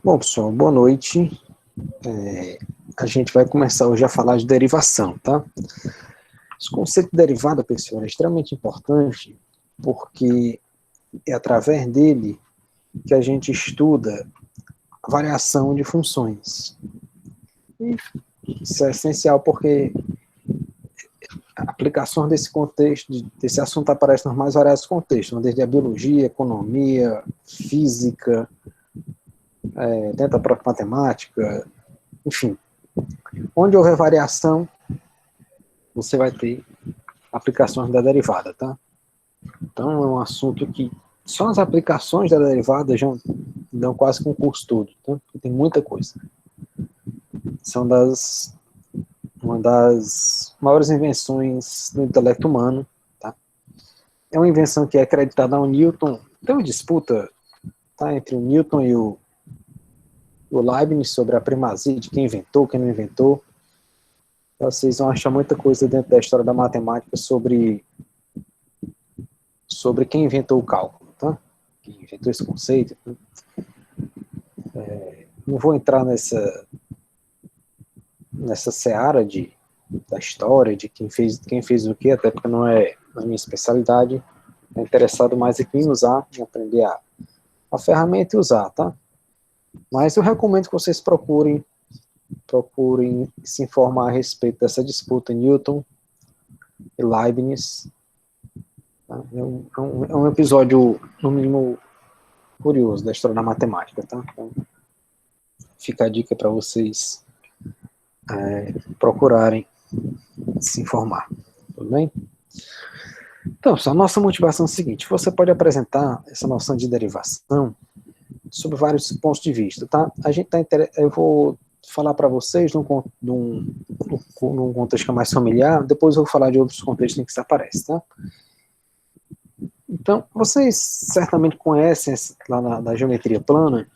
Bom, pessoal, boa noite. A gente vai começar hoje a falar de derivação, tá? Esse conceito de derivada, pessoal, é extremamente importante porque é através dele que a gente estuda a variação de funções. E isso é essencial porque aplicações desse contexto, desse assunto aparecem nos mais variados contextos, desde a biologia, economia, física, dentro da própria matemática, enfim. Onde houver variação, você vai ter aplicações da derivada, tá? Então é um assunto que só as aplicações da derivada já dão quase que um curso todo, tá? Tem muita coisa. São uma das maiores invenções do intelecto humano, tá? É uma invenção que é acreditada ao Newton. Tem uma disputa, tá, entre o Newton e o Leibniz sobre a primazia de quem inventou, quem não inventou. Vocês vão achar muita coisa dentro da história da matemática sobre quem inventou o cálculo, tá? Quem inventou esse conceito. Não vou entrar nessa seara da história, de quem fez o quê, até porque não é a minha especialidade. É interessado mais aqui em usar, em aprender a ferramenta e usar, tá? Mas eu recomendo que vocês procurem se informar a respeito dessa disputa Newton e Leibniz. Tá? É um episódio, no mínimo, curioso da história da matemática, tá? Então, fica a dica para vocês procurarem se informar, tudo bem? Então, a nossa motivação é a seguinte: você pode apresentar essa noção de derivação sob vários pontos de vista, tá? Eu vou falar para vocês num contexto que é mais familiar, depois eu vou falar de outros contextos em que isso aparece, tá? Então, vocês certamente conhecem lá na geometria plana,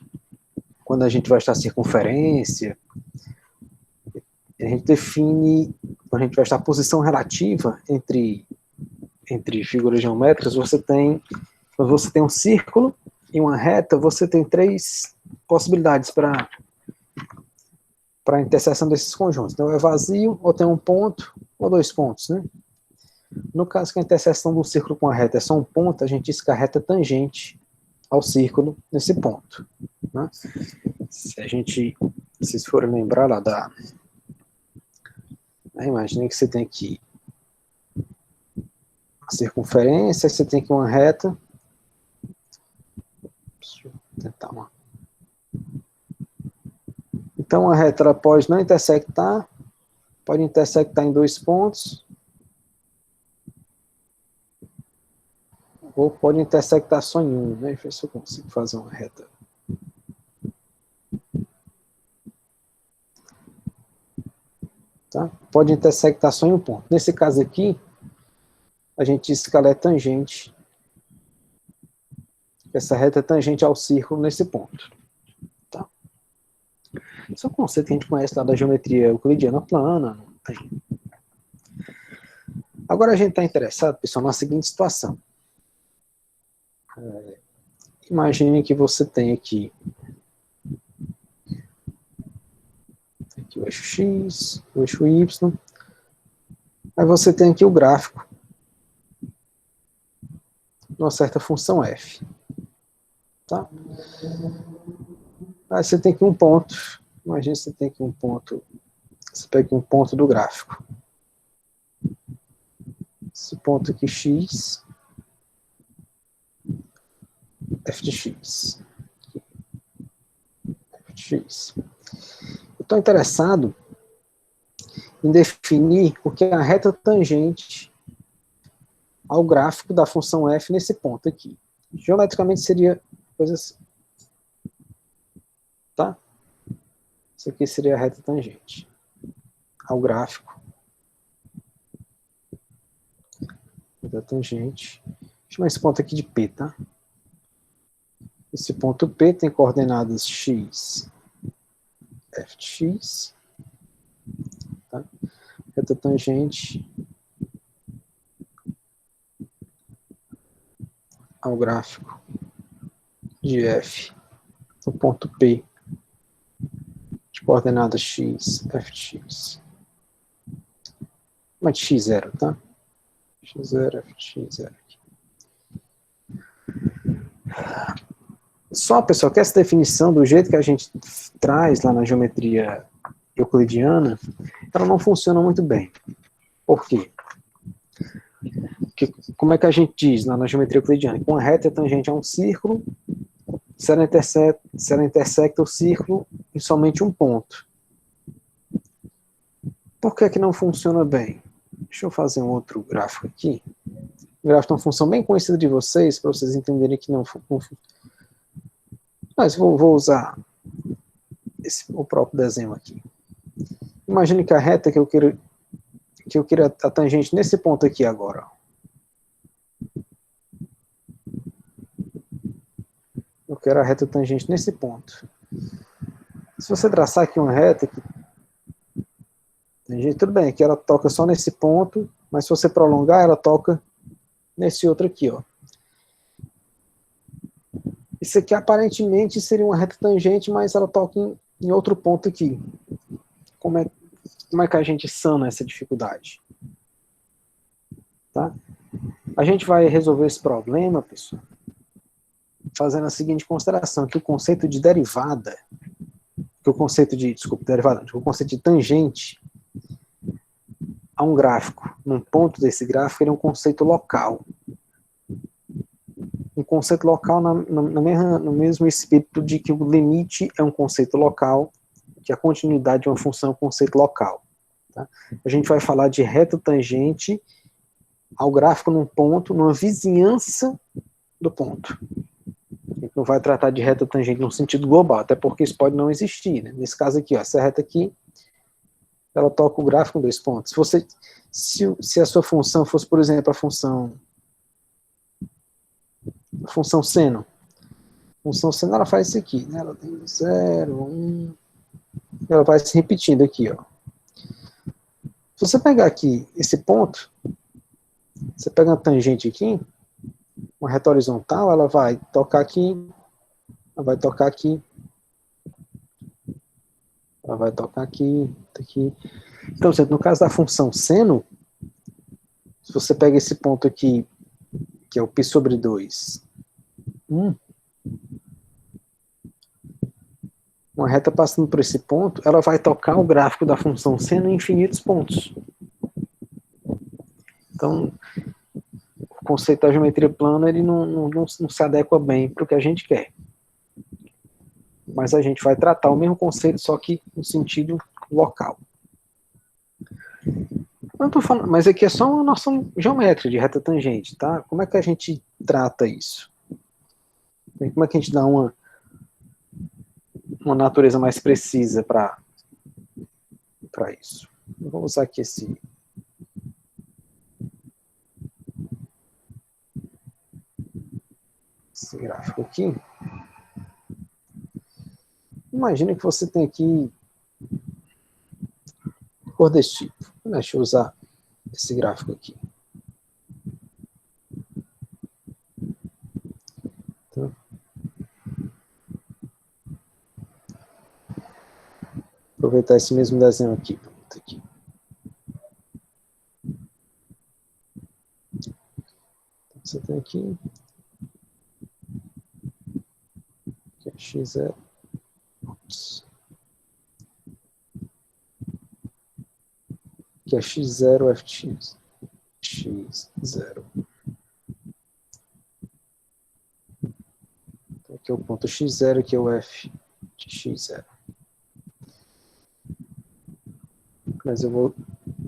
quando a gente vai estar circunferência, a gente define, quando a gente vai estar posição relativa entre figuras geométricas, quando você tem um círculo e uma reta, você tem três possibilidades para a interseção desses conjuntos. Então, é vazio, ou tem um ponto, ou dois pontos, né? No caso que a interseção do círculo com a reta é só um ponto, a gente diz que a reta é tangente ao círculo nesse ponto, né? Se vocês forem lembrar lá imagine que você tem aqui a circunferência, você tem aqui uma reta. Deixa eu tentar uma. Então a reta ela pode não intersectar, pode intersectar em dois pontos, ou pode intersectar só em um, né? Deixa eu ver se eu consigo fazer uma reta. Tá? Pode intersectar só em um ponto. Nesse caso aqui, a gente diz que ela é tangente. Essa reta é tangente ao círculo nesse ponto. Tá? Esse é um conceito que a gente conhece lá da geometria euclidiana plana. Agora a gente está interessado, pessoal, na seguinte situação. Imagine que você tem aqui o eixo X, o eixo Y. Aí você tem aqui o gráfico de uma certa função f. Tá? Aí você tem aqui um ponto. Imagina que você tem aqui um ponto. Você pega aqui um ponto do gráfico. Esse ponto aqui, x, f de x. F de x. Eu estou interessado em definir o que é a reta tangente ao gráfico da função f nesse ponto aqui. Geometricamente seria coisa assim. Tá? Isso aqui seria a reta tangente ao gráfico. Reta tangente. Deixa eu chamar esse ponto aqui de P, tá? Esse ponto P tem coordenadas x, f de x. Tá? Reta tangente ao gráfico de f no ponto P coordenada x, fx. Mas x0, tá? x0, fx0 aqui. Só, pessoal, que essa definição, do jeito que a gente traz lá na geometria euclidiana, ela não funciona muito bem. Por quê? Porque, como é que a gente diz lá na geometria euclidiana? Que uma reta é tangente a um círculo se ela intersecta o círculo em somente um ponto. Por que que não funciona bem? Deixa eu fazer um outro gráfico aqui. Um gráfico de uma função bem conhecida de vocês, para vocês entenderem que não funciona. Mas vou usar o próprio desenho aqui. Imagine que a reta que eu queira a tangente nesse ponto aqui agora. Eu quero a reta tangente nesse ponto. Se você traçar aqui uma reta, tudo bem, que ela toca só nesse ponto, mas se você prolongar, ela toca nesse outro aqui, ó. Isso aqui aparentemente seria uma reta tangente, mas ela toca em outro ponto aqui. Como é que a gente sana essa dificuldade? Tá? A gente vai resolver esse problema, pessoal, fazendo a seguinte consideração, que o conceito de derivada, que o conceito de tangente a um gráfico, num ponto desse gráfico, ele é um conceito local. Um conceito local no mesmo espírito de que o limite é um conceito local, que a continuidade de uma função é um conceito local. Tá? A gente vai falar de reta tangente ao gráfico num ponto, numa vizinhança do ponto. A gente não vai tratar de reta tangente no sentido global, até porque isso pode não existir. Né? Nesse caso aqui, ó, essa reta aqui, ela toca o gráfico em 2 pontos. Se a sua função fosse, por exemplo, a função seno. A função seno, ela faz isso aqui, né? Ela tem 0, 1, ela vai se repetindo aqui, ó. Se você pegar aqui esse ponto, você pega uma tangente aqui, uma reta horizontal, ela vai tocar aqui, ela vai tocar aqui, ela vai tocar aqui, aqui. Então, no caso da função seno, se você pega esse ponto aqui, que é o π sobre 2, uma reta passando por esse ponto, ela vai tocar o gráfico da função seno em infinitos pontos. Então, o conceito da geometria plana, ele não se adequa bem para o que a gente quer. Mas a gente vai tratar o mesmo conceito, só que no sentido local. Não tô falando, mas aqui é só uma noção geométrica de reta tangente, tá? Como é que a gente trata isso? Como é que a gente dá uma natureza mais precisa para isso? Eu vou usar aqui esse gráfico aqui. Imagina que você tem aqui cor desse tipo. Deixa eu usar esse gráfico aqui. Então, aproveitar esse mesmo desenho aqui. Então, você tem aqui que é x0. Que é x0 fx. x0. Então, aqui é o ponto x0, que é o f de x0. Mas eu vou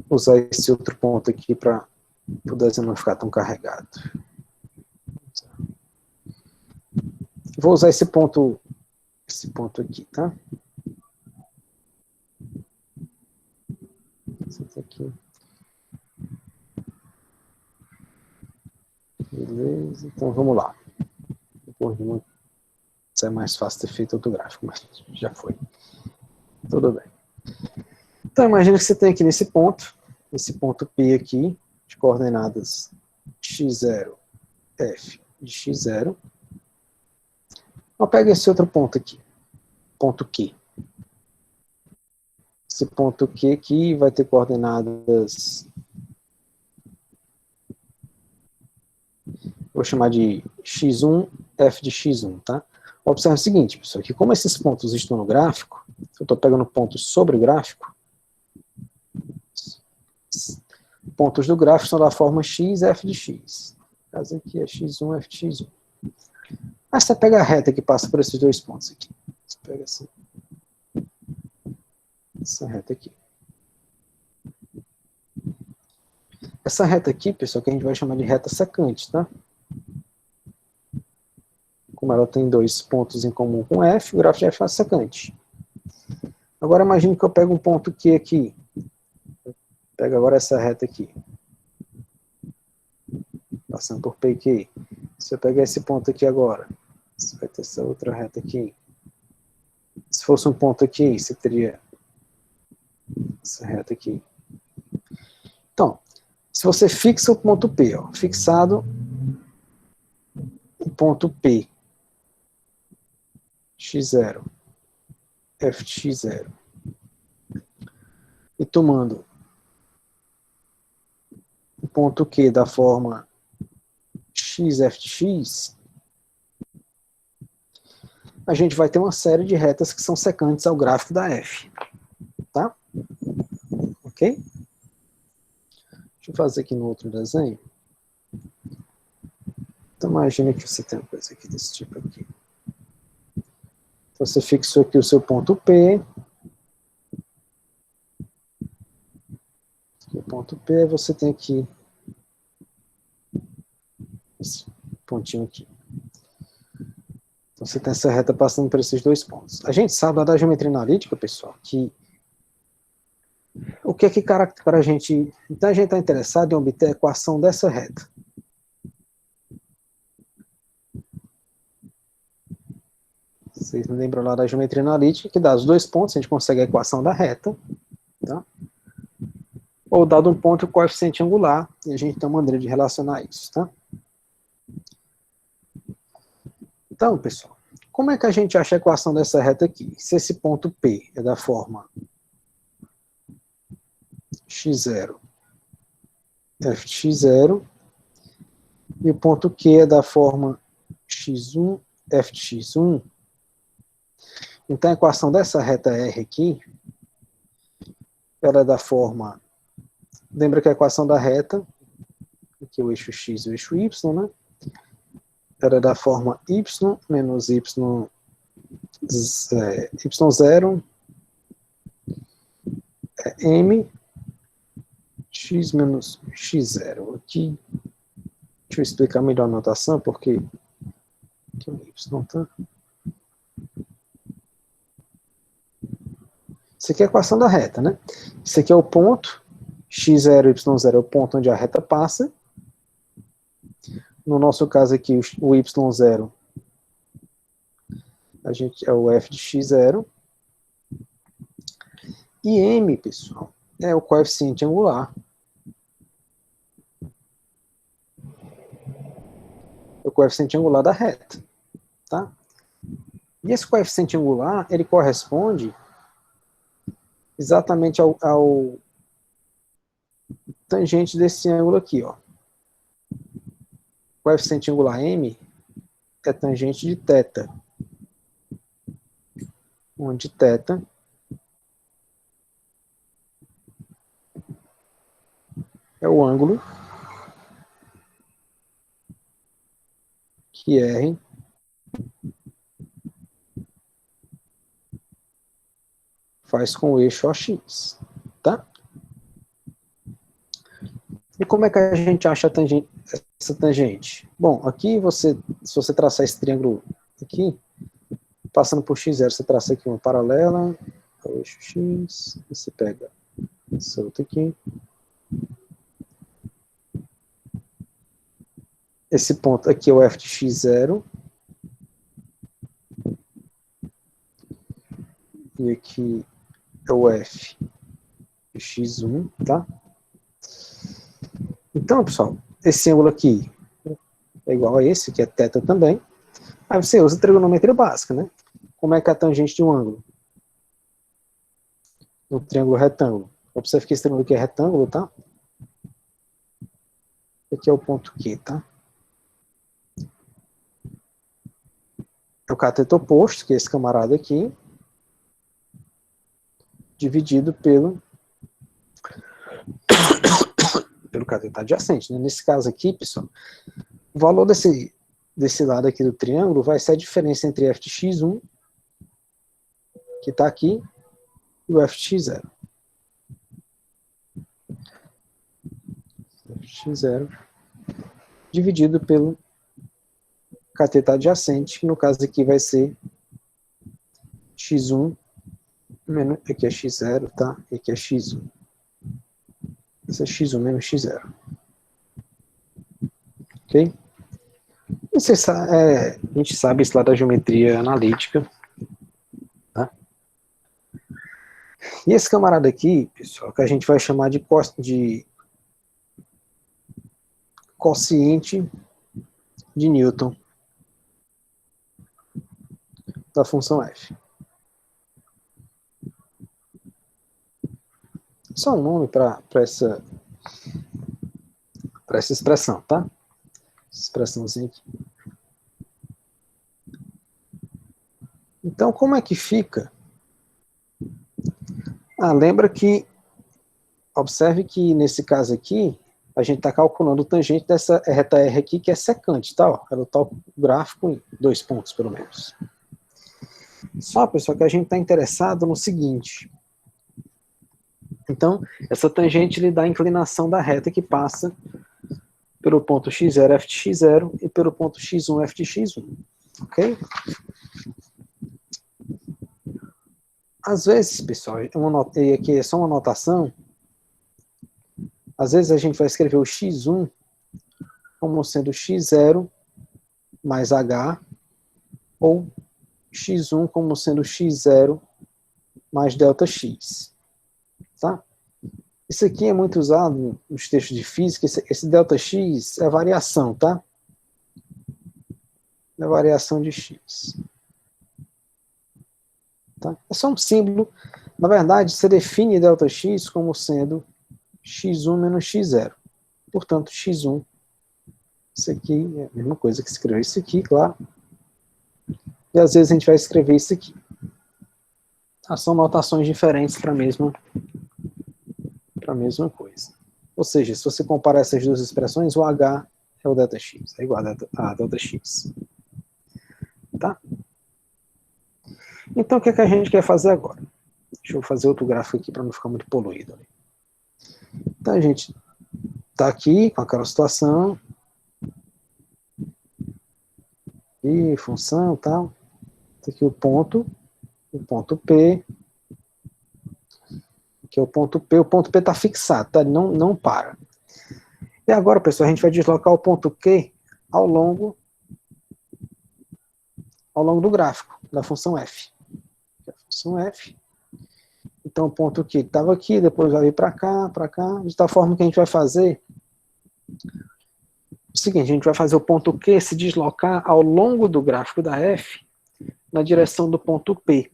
usar esse outro ponto aqui para o desenho não ficar tão carregado. Vou usar esse ponto aqui, tá? Esse aqui. Beleza, então vamos lá. Isso é mais fácil ter feito outro gráfico, mas já foi. Tudo bem. Então imagina que você tem aqui nesse ponto P aqui, de coordenadas x0, f de x0. Eu pego esse outro ponto aqui, ponto Q. Esse ponto Q aqui vai ter coordenadas, vou chamar de x1, f de x1, tá? Observe o seguinte, pessoal, que como esses pontos estão no gráfico, eu estou pegando pontos sobre o gráfico, pontos do gráfico são da forma x, f de x. No caso aqui é x1, f de x1. Aí você pega a reta que passa por esses dois pontos aqui. Você pega assim, essa reta aqui. Essa reta aqui, pessoal, que a gente vai chamar de reta secante, tá? Como ela tem dois pontos em comum com f, o gráfico de f é secante. Agora imagine que eu pego um ponto Q aqui. Pega agora essa reta aqui. Passando por P e Q. Se eu pegar esse ponto aqui agora, você vai ter essa outra reta aqui. Se fosse um ponto aqui, você teria essa reta aqui. Então, se você fixa o ponto P, ó, fixado o ponto P, x0, f de x0, e tomando o ponto Q da forma x, f de x, a gente vai ter uma série de retas que são secantes ao gráfico da f. Tá? Ok? Deixa eu fazer aqui no outro desenho. Então, imagine que você tem uma coisa aqui desse tipo aqui. Então, você fixou aqui o seu ponto P. O ponto P, você tem aqui esse pontinho aqui. Então, você tem essa reta passando por esses dois pontos. A gente sabe lá da geometria analítica, pessoal, que o que é que caracteriza para a gente... Então, a gente está interessado em obter a equação dessa reta. Vocês me lembram lá da geometria analítica, que dá os dois pontos, a gente consegue a equação da reta, tá? Ou dado um ponto, o coeficiente angular, e a gente tem uma maneira de relacionar isso, tá? Então, pessoal, como é que a gente acha a equação dessa reta aqui? Se esse ponto P é da forma x0, f de x0, e o ponto Q é da forma x1, f de x1, então a equação dessa reta R aqui, ela é da forma, lembra que a equação da reta, aqui é o eixo x e o eixo y, né? Ela é da forma y menos y0 é m x menos x0. Aqui, deixa eu explicar melhor a notação, porque aqui é o y, tá? Isso aqui é a equação da reta, né? Isso aqui é o ponto, x0, y0 é o ponto onde a reta passa. No nosso caso aqui, o y0, a gente é o f de x0. E m, pessoal, é o coeficiente angular. É o coeficiente angular da reta, tá? E esse coeficiente angular, ele corresponde exatamente ao tangente desse ângulo aqui, ó. O coeficiente angular m é tangente de θ, onde θ é o ângulo que R faz com o eixo OX, tá? E como é que a gente acha essa tangente? Bom, aqui se você traçar esse triângulo aqui, passando por x0, você traça aqui uma paralela ao eixo x, e você pega essa outra aqui. Esse ponto aqui é o f de x0. E aqui é o f de x1, tá? Então, pessoal, esse ângulo aqui é igual a esse, que é θ também. Aí você usa trigonometria básica, né? Como é que é a tangente de um ângulo? no triângulo retângulo. Observe que esse triângulo aqui é retângulo, tá? Aqui é o ponto Q, tá? É o cateto oposto, que é esse camarada aqui, dividido pelo cateto adjacente, né? Nesse caso aqui, pessoal, o valor desse lado aqui do triângulo vai ser a diferença entre f de x1, que está aqui, e o f de x0. F de x0 dividido pelo cateto adjacente, que no caso aqui vai ser x1 menos, aqui é x0, tá? E aqui é x1. Esse é x1 menos x0. Ok? A gente sabe isso lá da geometria analítica. Tá? E esse camarada aqui, pessoal, que a gente vai chamar de quociente de Newton da função f. Só um nome para essa expressão, tá? Essa expressãozinha aqui. Então, como é que fica? Lembra que, observe que nesse caso aqui, a gente está calculando o tangente dessa reta R aqui, que é secante, tá? Ó, ela está o gráfico em 2 pontos, pelo menos. Só, pessoal, que a gente está interessado no seguinte. Então, essa tangente lhe dá a inclinação da reta que passa pelo ponto x0, f de x0, e pelo ponto x1, f de x1. Ok? Às vezes, pessoal, e aqui é só uma anotação, às vezes a gente vai escrever o x1 como sendo x0 mais h, ou x1 como sendo x0 mais ΔX. Tá? Isso aqui é muito usado nos textos de física, esse ΔX é variação, tá? É variação de x. Tá? É só um símbolo. Na verdade, você define ΔX como sendo x1 menos x0. Portanto, x1, isso aqui é a mesma coisa que escrever isso aqui, claro. E às vezes a gente vai escrever isso aqui. São notações diferentes para a mesma coisa. Ou seja, se você comparar essas duas expressões, o H é o ΔX, é igual a ΔX. Tá? Então, o que é que a gente quer fazer agora? Deixa eu fazer outro gráfico aqui para não ficar muito poluído. Então, a gente está aqui com aquela situação. E função e tal. Aqui o ponto P. Aqui é o ponto P está fixado, tá? Ele não para. E agora, pessoal, a gente vai deslocar o ponto Q ao longo do gráfico da função f. A função f. Então, o ponto Q estava aqui, depois vai vir para cá, de tal forma que a gente vai fazer o seguinte, a gente vai fazer o ponto Q se deslocar ao longo do gráfico da f na direção do ponto P.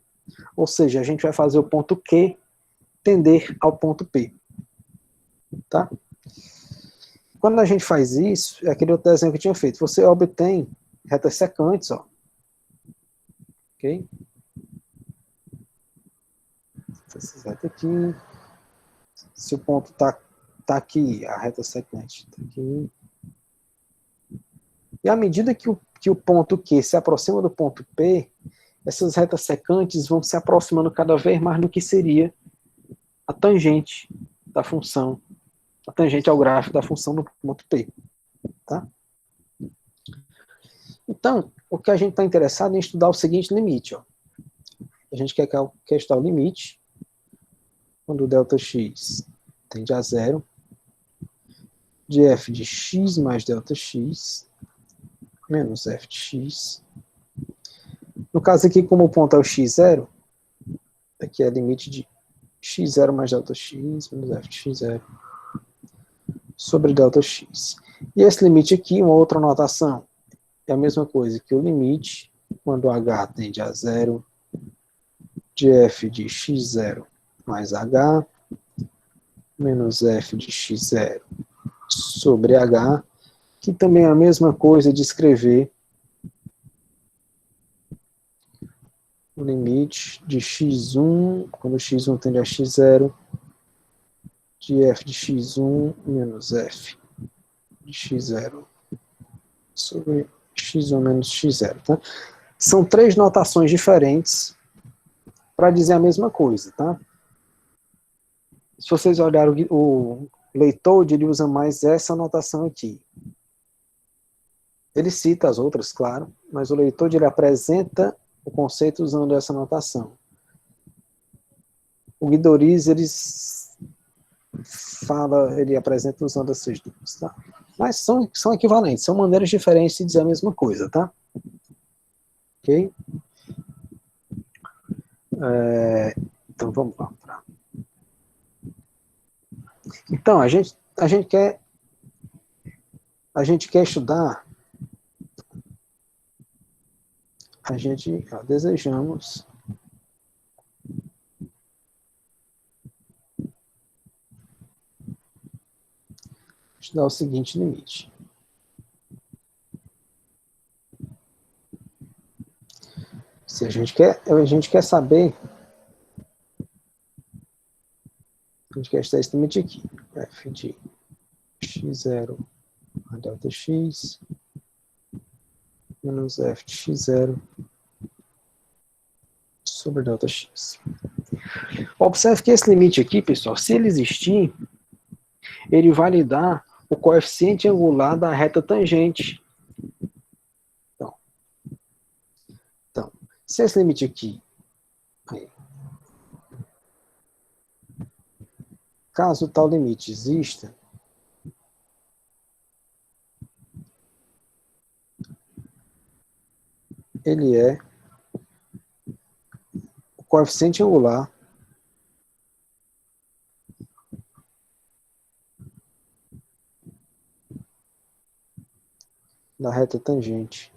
Ou seja, a gente vai fazer o ponto Q tender ao ponto P. Tá? Quando a gente faz isso, é aquele outro desenho que eu tinha feito, você obtém retas secantes, ó. Ok? Essa reta aqui. Se o ponto tá aqui, a reta secante tá aqui. E à medida que o ponto Q se aproxima do ponto P, essas retas secantes vão se aproximando cada vez mais do que seria a tangente da função, a tangente ao gráfico da função do ponto P. Tá? Então, o que a gente está interessado em estudar é o seguinte limite. Ó. A gente quer estudar o limite, quando o ΔX tende a zero, de f de x mais ΔX, menos f de x. No caso aqui, como o ponto é o x0, aqui é a limite de x0 mais ΔX, menos f de x0, sobre ΔX. E esse limite aqui, uma outra notação, é a mesma coisa que o limite, quando h tende a zero, de f de x0 mais H menos f de x0 sobre H, que também é a mesma coisa de escrever o limite de x1, quando x1 tende a x0, de f de x1 menos f de x0 sobre x1 menos x0. Tá? São três notações diferentes para dizer a mesma coisa. Tá? Se vocês olharem o Leitold, ele usa mais essa notação aqui. Ele cita as outras, claro, mas o Leitold ele apresenta o conceito usando essa notação. O Guidoriz, ele apresenta usando essas duas, tá? Mas são equivalentes, são maneiras diferentes de dizer a mesma coisa, tá? Ok? Então vamos lá. Então, a gente quer estudar, desejamos estudar o seguinte limite. Se a gente quer saber, a gente quer estudar esse limite aqui, f de x0 a delta x menos f de x0 sobre delta x. Observe que esse limite aqui, pessoal, se ele existir, ele vai lhe dar o coeficiente angular da reta tangente. Então se esse limite aqui, caso tal limite exista, ele é o coeficiente angular da reta tangente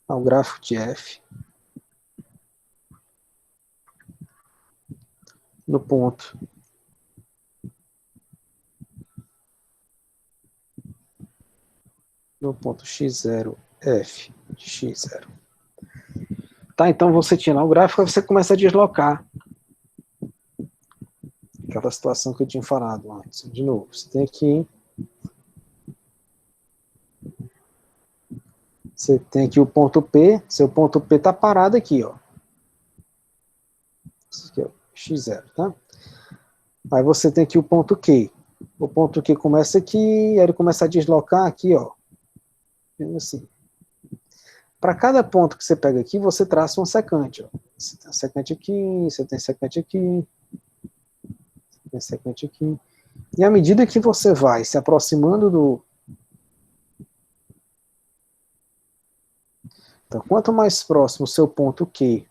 ao gráfico de f no ponto x0, f de x0. Tá, então você tinha lá o gráfico, aí você começa a deslocar. Aquela situação que eu tinha falado antes. De novo, você tem aqui o ponto P, seu ponto P está parado aqui, ó. Esse aqui é o x0, tá? Aí você tem aqui o ponto Q. O ponto Q começa aqui, aí ele começa a deslocar aqui, ó. Assim. Para cada ponto que você pega aqui, você traça um secante, ó. Você tem um secante aqui, você tem secante aqui, você tem secante aqui. E à medida que você vai se aproximando do... Então, quanto mais próximo o seu ponto Q,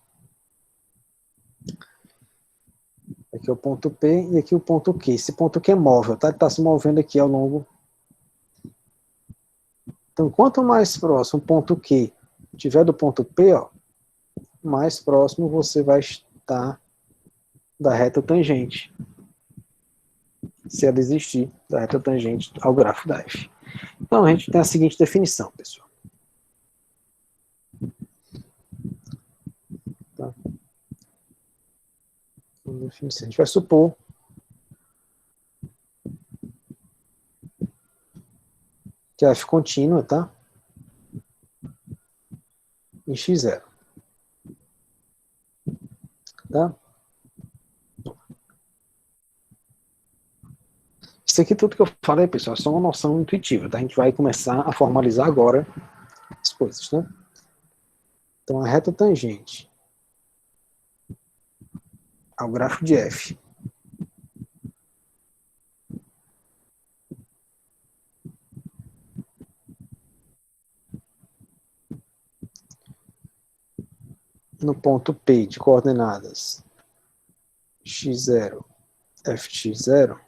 aqui é o ponto P e aqui o ponto Q. Esse ponto Q é móvel, tá? Ele está se movendo aqui ao longo. Então, quanto mais próximo o ponto Q tiver do ponto P, ó, mais próximo você vai estar da reta tangente. Se ela existir, da reta tangente ao gráfico da F. Então, a gente tem a seguinte definição, pessoal. Tá? A gente vai supor que a F contínua, tá? Em x0. Tá? Isso aqui tudo que eu falei, pessoal, é só uma noção intuitiva, tá? A gente vai começar a formalizar agora as coisas, né? Então, a reta tangente ao gráfico de F no ponto P de coordenadas x0, f de x0,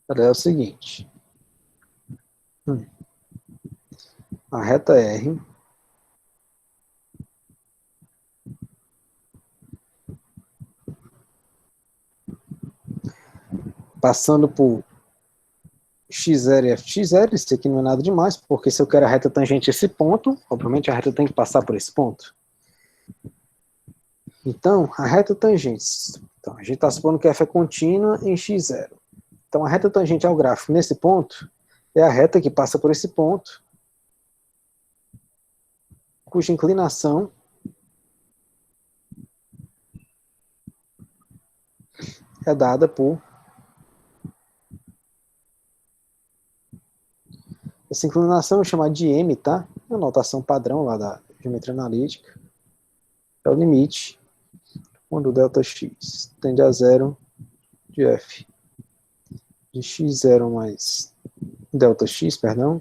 ela é o seguinte. a reta R passando por x0 e f de x0, isso aqui não é nada demais, porque se eu quero a reta tangente a esse ponto, obviamente a reta tem que passar por esse ponto. Então, a reta tangente, então, a gente está supondo que f é contínua em x0. Então, a reta tangente ao gráfico nesse ponto é a reta que passa por esse ponto, cuja inclinação é dada por essa inclinação, é chamada de m, tá? A notação padrão lá da geometria analítica. É o limite quando ΔX tende a zero de f de x0 mais ΔX, perdão,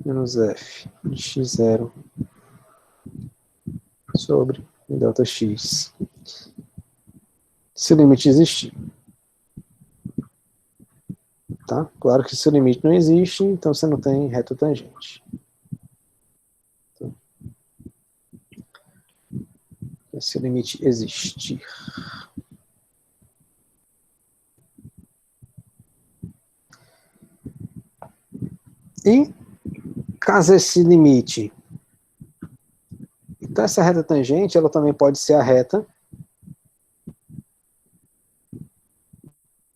menos f de x0 sobre ΔX. Se o limite existir. Tá? Claro que se o limite não existe, então você não tem reta tangente. Então, se o limite existir. E, caso esse limite... Então, essa reta tangente, ela também pode ser a reta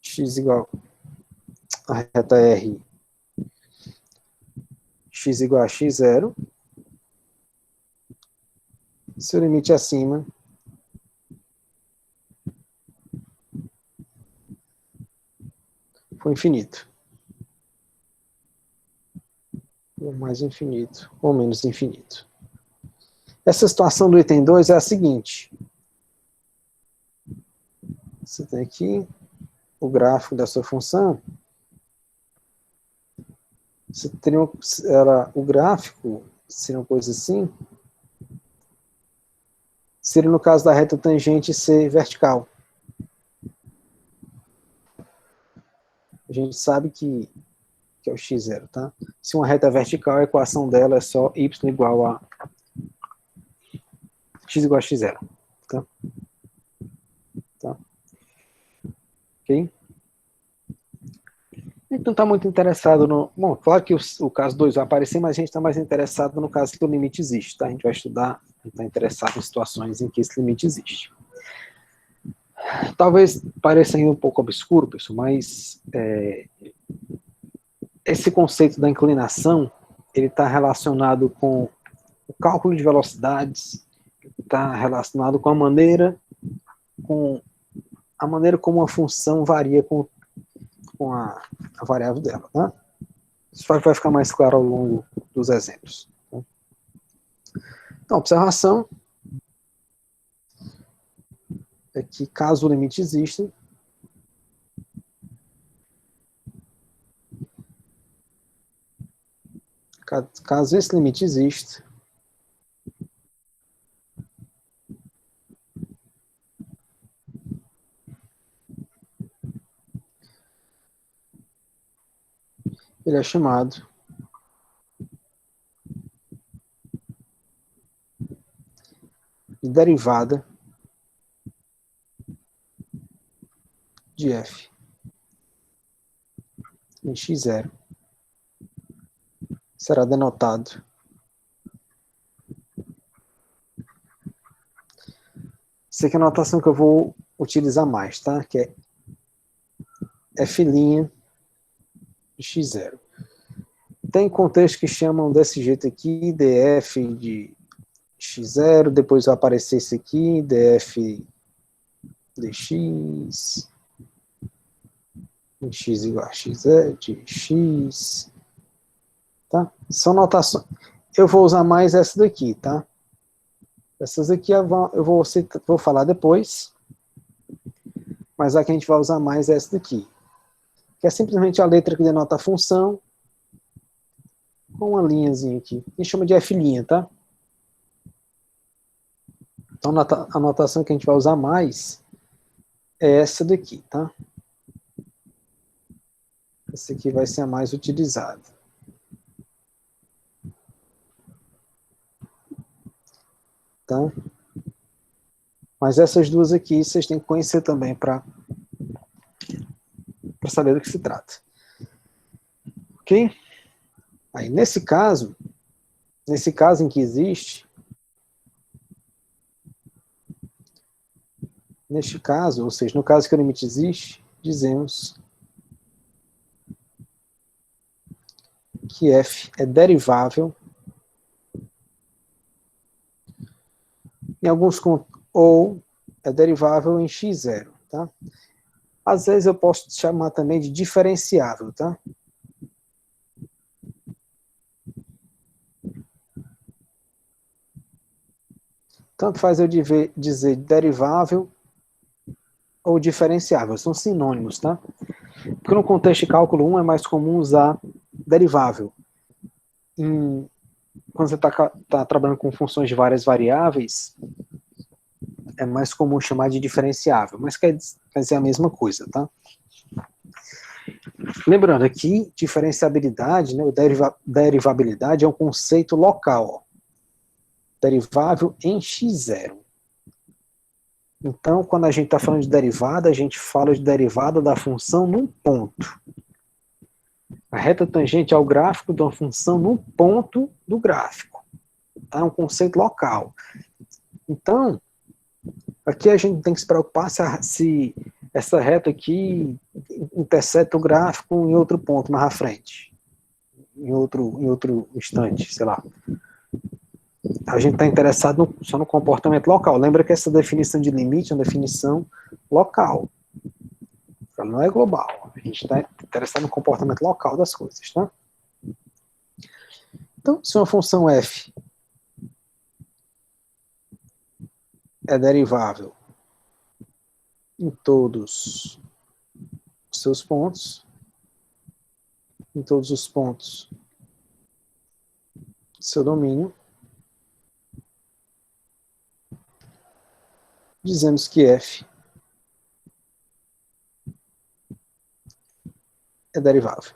x igual a reta R, x igual a x0, se o limite acima for infinito. Ou mais infinito, ou menos infinito. Essa situação do item 2 é a seguinte. Você tem aqui o gráfico da sua função. Você teria o gráfico, seria uma coisa assim, seria no caso da reta tangente ser vertical. A gente sabe que é o x0, tá? Se uma reta é vertical, a equação dela é só y igual a x igual a x0, tá? Tá? Ok? A gente não está muito interessado no... Bom, claro que o caso 2 vai aparecer, mas a gente está mais interessado no caso que o limite existe, tá? A gente vai estudar, a gente está interessado em situações em que esse limite existe. Talvez pareça ainda um pouco obscuro, pessoal, mas esse conceito da inclinação, ele está relacionado com o cálculo de velocidades, está relacionado com a maneira como a função varia com a variável dela, tá? Isso vai ficar mais claro ao longo dos exemplos. Tá? Então, a observação é que, caso o limite exista, caso esse limite exista, ele é chamado de derivada de f em x0. Será denotado Isso aqui é a notação que eu vou utilizar mais, tá? Que é f' de x0. Tem contextos que chamam desse jeito aqui, df de x0, depois vai aparecer esse aqui, df dx, x igual a x0, de x, tá? São notações. Eu vou usar mais essa daqui, tá? Essas aqui eu vou falar depois, mas aqui a gente vai usar mais essa daqui, que é simplesmente a letra que denota a função, com uma linhazinha aqui. A gente chama de f', tá? Então a notação que a gente vai usar mais é essa daqui, tá? Essa aqui vai ser a mais utilizada. Tá? Mas essas duas aqui vocês têm que conhecer também para saber do que se trata. Ok? Aí, nesse caso em que existe, neste caso, ou seja, no caso que o limite existe, dizemos que f é derivável em alguns ou é derivável em x0, tá? Às vezes eu posso chamar também de diferenciável, tá? Tanto faz eu dizer derivável ou diferenciável, são sinônimos, tá? Porque no contexto de cálculo 1 é mais comum usar derivável. Quando você está trabalhando com funções de várias variáveis, é mais comum chamar de diferenciável, mas quer dizer a mesma coisa, tá? Lembrando aqui, diferenciabilidade, né, derivabilidade é um conceito local, ó, derivável em x0. Então, quando a gente está falando de derivada, a gente fala de derivada da função num ponto. A reta tangente ao gráfico de uma função num ponto do gráfico. É um conceito local. Então, aqui a gente tem que se preocupar se essa reta aqui interseta o gráfico em outro ponto mais à frente. Em outro instante, sei lá. A gente está interessado só no comportamento local. Lembra que essa definição de limite é uma definição local. Ela não é global. A gente está interessado no comportamento local das coisas, tá? Então, se uma função f é derivável em todos os seus pontos, em todos os pontos do seu domínio, dizemos que f é derivável.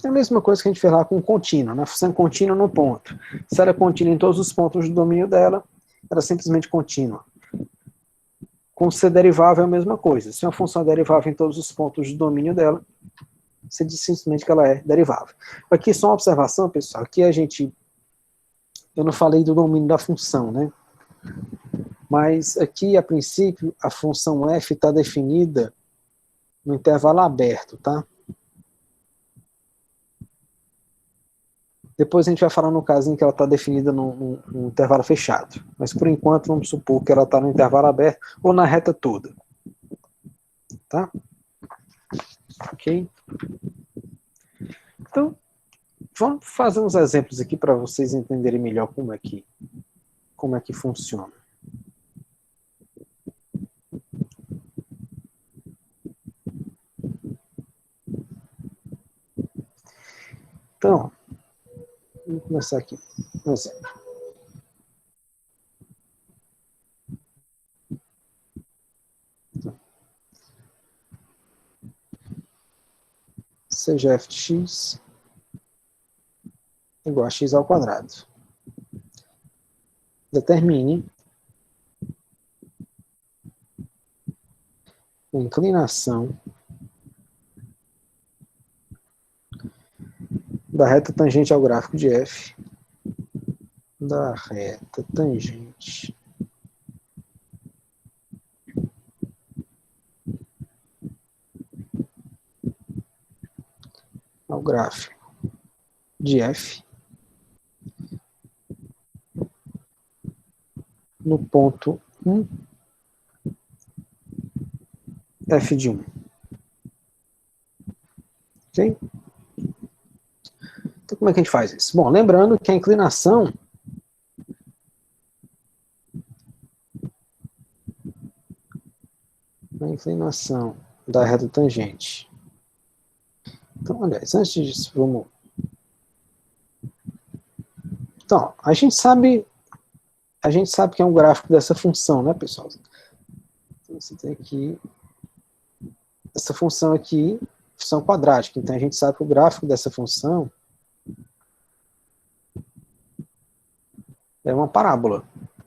É a mesma coisa que a gente fez lá com contínua, na função contínua no ponto. Se ela é contínua em todos os pontos do domínio dela, ela é simplesmente contínua. Com ser derivável é a mesma coisa. Se uma função é derivável em todos os pontos do domínio dela, você diz simplesmente que ela é derivável. Aqui só uma observação, pessoal, aqui eu não falei do domínio da função, né? Mas aqui, a princípio, a função f está definida no intervalo aberto, tá? Depois a gente vai falar no caso em que ela está definida no intervalo fechado. Mas por enquanto vamos supor que ela está no intervalo aberto ou na reta toda. Tá? Ok? Então, vamos fazer uns exemplos aqui para vocês entenderem melhor como é que funciona. Então, vamos começar aqui. Um exemplo. Seja f de x igual a x ao quadrado. Determine a inclinação da reta tangente ao gráfico de f, da reta tangente ao gráfico de f no ponto 1, f de 1. Ok? Então, como é que a gente faz isso? Bom, lembrando que a inclinação da reta tangente. Então, aliás, antes disso, vamos... Então, a gente sabe que é um gráfico dessa função, né, pessoal? Então, você tem aqui essa função aqui, função quadrática. Então, a gente sabe que o gráfico dessa função é uma parábola.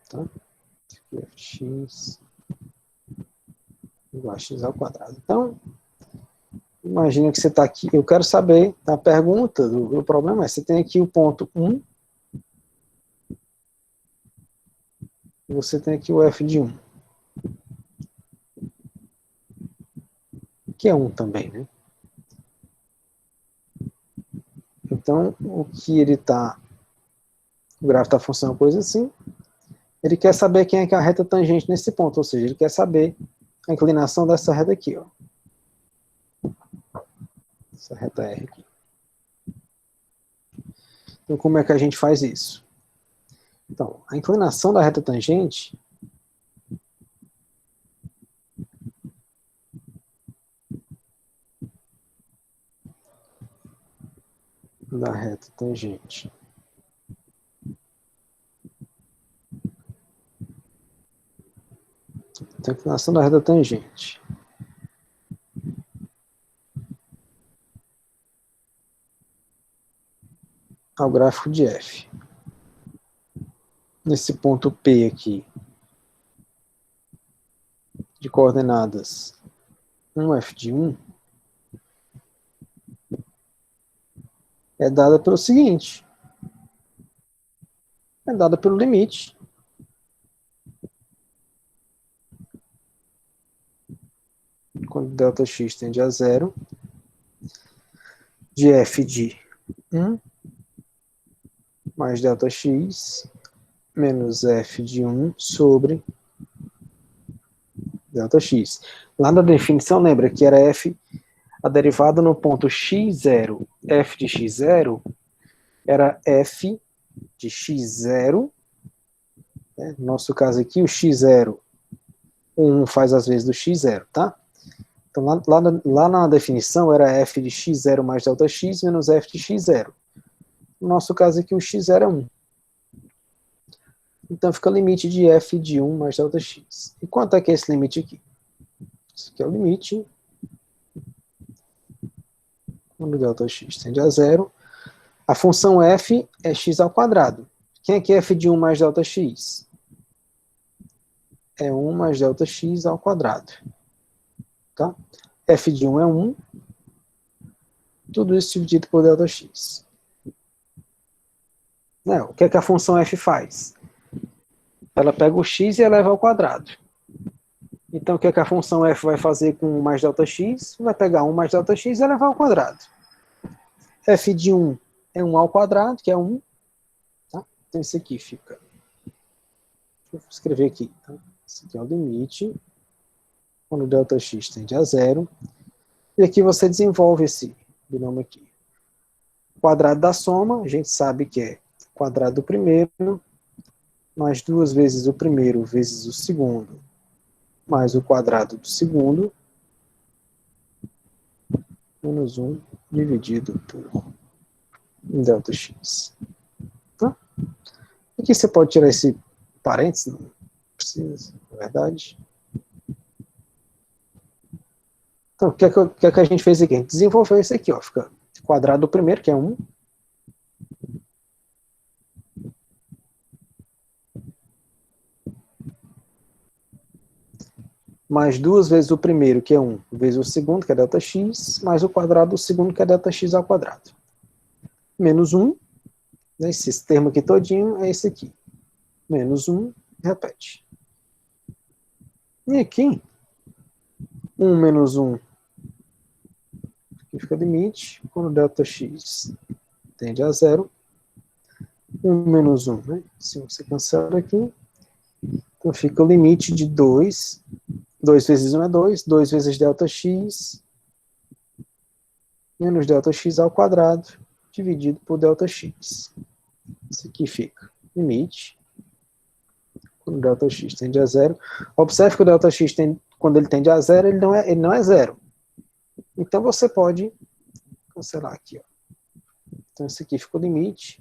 Tá? X igual a x ao quadrado. Então, imagina que você está aqui. Eu quero saber, a pergunta do problema é, você tem aqui o ponto 1, e você tem aqui o f de 1, que é 1 também, né? Então, o que ele está, o gráfico da função é uma coisa assim, ele quer saber quem é que é a reta tangente nesse ponto, ou seja, ele quer saber a inclinação dessa reta aqui, ó. Essa reta R aqui. Então, como é que a gente faz isso? Então, a inclinação da reta tangente da reta tangente então, a inclinação da reta tangente ao gráfico de f nesse ponto P aqui de coordenadas 1f de 1 é dada pelo seguinte, é dada pelo limite quando ΔX tende a 0 de f de 1 mais ΔX menos f de 1 sobre ΔX. Lá na definição, lembra que era f, a derivada no ponto x0, f de x0, era f de x0, né? No nosso caso aqui, o x0, o 1 faz as vezes do x0, tá? Então, lá na definição, era f de x0 mais ΔX menos f de x0. No nosso caso aqui, o x0 é 1. Então, fica o limite de f de 1 mais ΔX. E quanto é que é esse limite aqui? Esse aqui é o limite quando ΔX tende a 0. A função f é x ao quadrado. Quem é que é f de 1 mais ΔX? É 1 mais ΔX ao quadrado. Tá? F de 1 é 1. Tudo isso dividido por ΔX. O que é que a função f faz? Ela pega o x e eleva ao quadrado. Então, o que é que a função f vai fazer com 1 mais ΔX? Vai pegar 1 mais ΔX e elevar ao quadrado. F de 1 é 1 ao quadrado, que é 1. Tá? Então, isso aqui fica... Deixa eu escrever aqui. Tá? Esse aqui é o limite quando ΔX tende a 0. E aqui você desenvolve esse binômio aqui. O quadrado da soma, a gente sabe que é o quadrado do primeiro, mais 2 vezes o primeiro vezes o segundo, mais o quadrado do segundo, menos 1 dividido por ΔX. Tá? Aqui você pode tirar esse parênteses, não precisa, na verdade. Então, o que é que a gente fez aqui? A gente desenvolveu isso aqui, ó. Fica o quadrado do primeiro, que é 1, mais 2 vezes o primeiro, que é 1, vezes o segundo, que é ΔX, mais o quadrado do segundo, que é ΔX ao quadrado. Menos 1, né, esse termo aqui todinho é esse aqui. Menos 1, repete. E aqui, 1 menos 1, aqui fica o limite, quando ΔX tende a 0, 1 menos 1, né? Se você cancela aqui, então fica o limite de 2, 2 vezes 1 é 2, 2 vezes ΔX, menos ΔX ao quadrado, dividido por ΔX. Isso aqui fica limite, quando ΔX tende a 0. Observe que o ΔX, quando ele tende a 0, ele não é 0. Então você pode cancelar aqui. Ó. Então esse aqui fica o limite